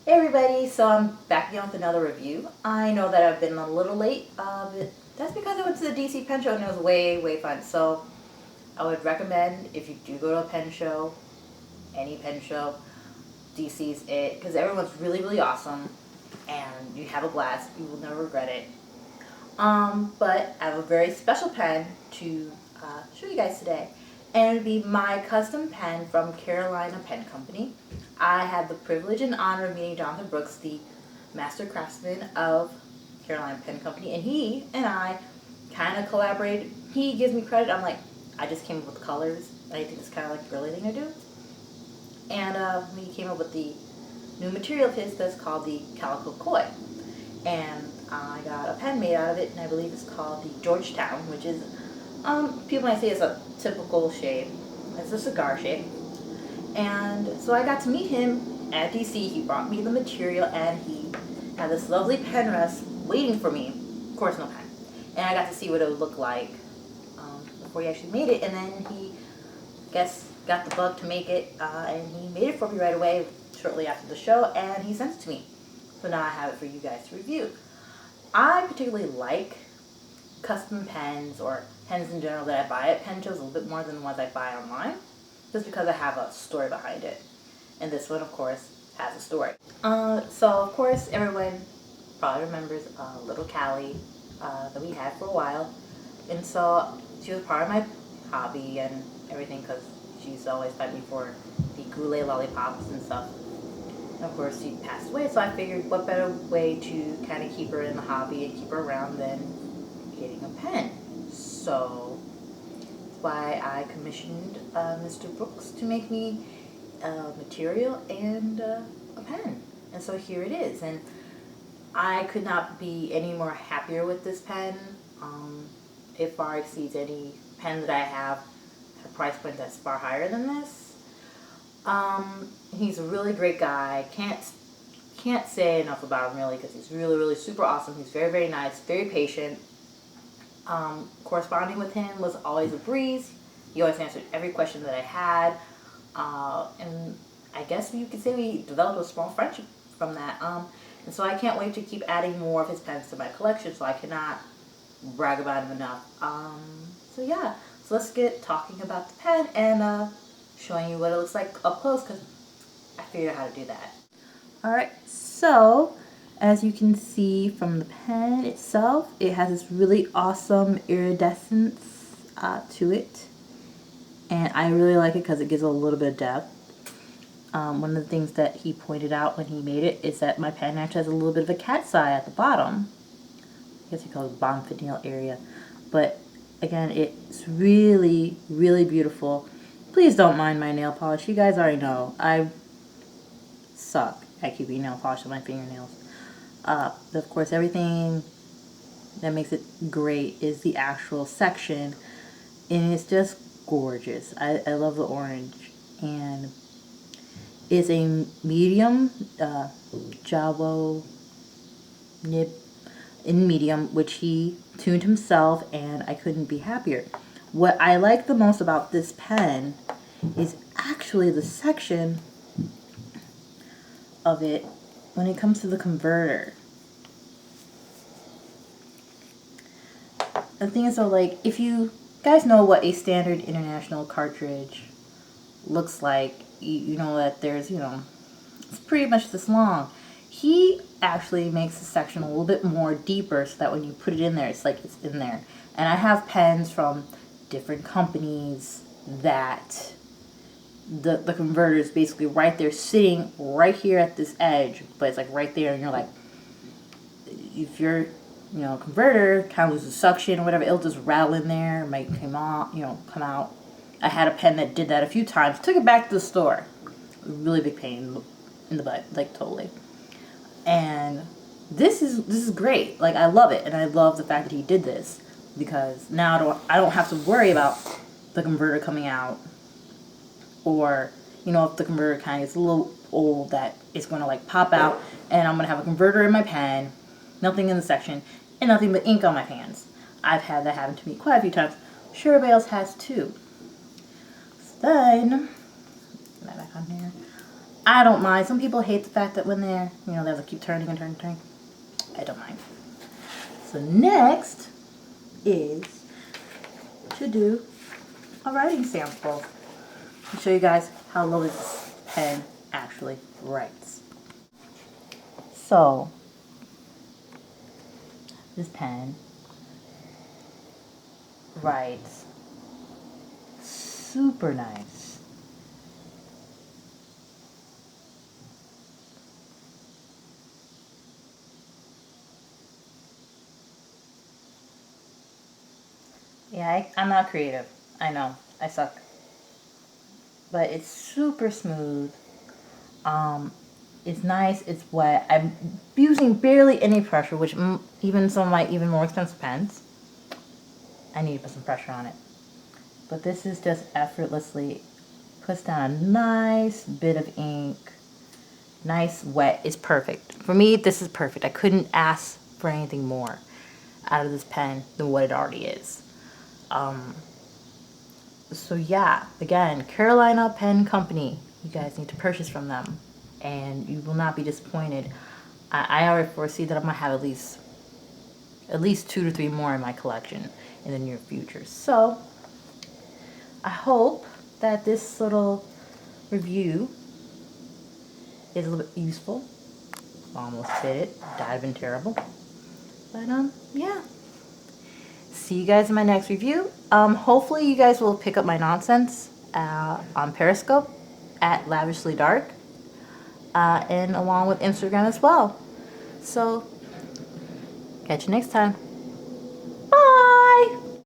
Hey everybody, so I'm back again with another review. I know that I've been a little late, but that's because I went to the DC Pen Show and it was way fun. So I would recommend, if you do go to a pen show, any pen show, DC's it, because everyone's really awesome and you have a blast. You will never regret it. But I have a very special pen to show you guys today. And it would be my custom pen from Carolina Pen Company. I had the privilege and honor of meeting Jonathan Brooks, the master craftsman of Carolina Pen Company, and he and I kind of collaborated. He gives me credit. I'm like, I just came up with the colors. I think it's kind of like a girly thing to do. And he came up with the new material of his that's called the calico koi. And I got a pen made out of it, and I believe it's called the Georgetown, which is, people might say it's a typical shape. It's a cigar shape. And so I got to meet him at DC. He brought me the material, and he had this lovely pen rest waiting for me. Of course, no pen. And I got to see what it would look like before he actually made it. And then he, got the bug to make it, and he made it for me right away, shortly after the show, and he sent it to me. So now I have it for you guys to review. I particularly like custom pens, or pens in general, that I buy at pen shows a little bit more than the ones I buy online, just because I have a story behind it. And this one, of course, has a story. So of course, everyone probably remembers little Callie that we had for a while. And so she was part of my hobby and everything, because she used to always fight me for the goulet lollipops and stuff. And of course, she passed away, so I figured what better way to kind of keep her in the hobby and keep her around than getting a pen. So that's why I commissioned Mr. Brooks to make me material and a pen. And so here it is. And I could not be any more happier with this pen. It far exceeds any pen that I have at a price point that's far higher than this. He's a really great guy. Can't say enough about him, really, because he's really super awesome. He's very nice, very patient. Corresponding with him was always a breeze. He always answered every question that I had. And I guess you could say we developed a small friendship from that. And so I can't wait to keep adding more of his pens to my collection, so I cannot brag about him enough. So yeah, so let's get talking about the pen and showing you what it looks like up close, because I figured out how to do that. Alright, so as you can see from the pen itself, it has this really awesome iridescence to it. And I really like it because it gives a little bit of depth. One of the things that he pointed out when he made it is that my pen actually has a little bit of a cat's eye at the bottom. I guess he calls it bottom finial area. But again, it's really beautiful. Please don't mind my nail polish. You guys already know I suck at keeping nail polish on my fingernails. Of course, everything that makes it great is the actual section, and it's just gorgeous. I love the orange, and it's a medium Jalo nib in medium, which he tuned himself, and I couldn't be happier. What I like the most about this pen is actually the section of it when it comes to the converter. The thing is, though, like, if you guys know what a standard international cartridge looks like, you know that there's, it's pretty much this long. He actually makes the section a little bit more deeper, so that when you put it in there, it's like it's in there. And I have pens from different companies that the converter is basically right there, sitting right here at this edge, but it's like right there, and you're like, if your converter kind of loses suction or whatever, it'll just rattle in there, it might come out. I had a pen that did that a few times. Took it back to the store. Really big pain in the butt, like totally. And this is great. Like, I love it, and I love the fact that he did this, because now I don't have to worry about the converter coming out, or if the converter kind of gets a little old, that it's going to like pop out, and I'm going to have a converter in my pen, nothing in the section, and nothing but ink on my hands. I've had that happen to me quite a few times. Sure, everybody else has too. So then, put that back on here. I don't mind. Some people hate the fact that when they're, they have to keep turning and turning. I don't mind. So next is to do a writing sample. I'll show you guys how low this pen actually writes. So this pen writes super nice. Yeah, I'm not creative. I know. I suck. But it's super smooth. It's nice. It's wet. I'm using barely any pressure, which even some of my even more expensive pens, I need to put some pressure on it. But this is just effortlessly puts down a nice bit of ink. Nice wet. It's perfect. For me, this is perfect. I couldn't ask for anything more out of this pen than what it already is. So yeah, again, Carolina Pen Company. You guys need to purchase from them, and you will not be disappointed. I already foresee that I'm gonna have at least 2 to 3 more in my collection in the near future. So I hope that this little review is a little bit useful. Almost did it. That'd have been terrible. But yeah. See you guys in my next review. Hopefully you guys will pick up my nonsense on Periscope at Lavishly Dark, and along with Instagram as well. So catch you next time.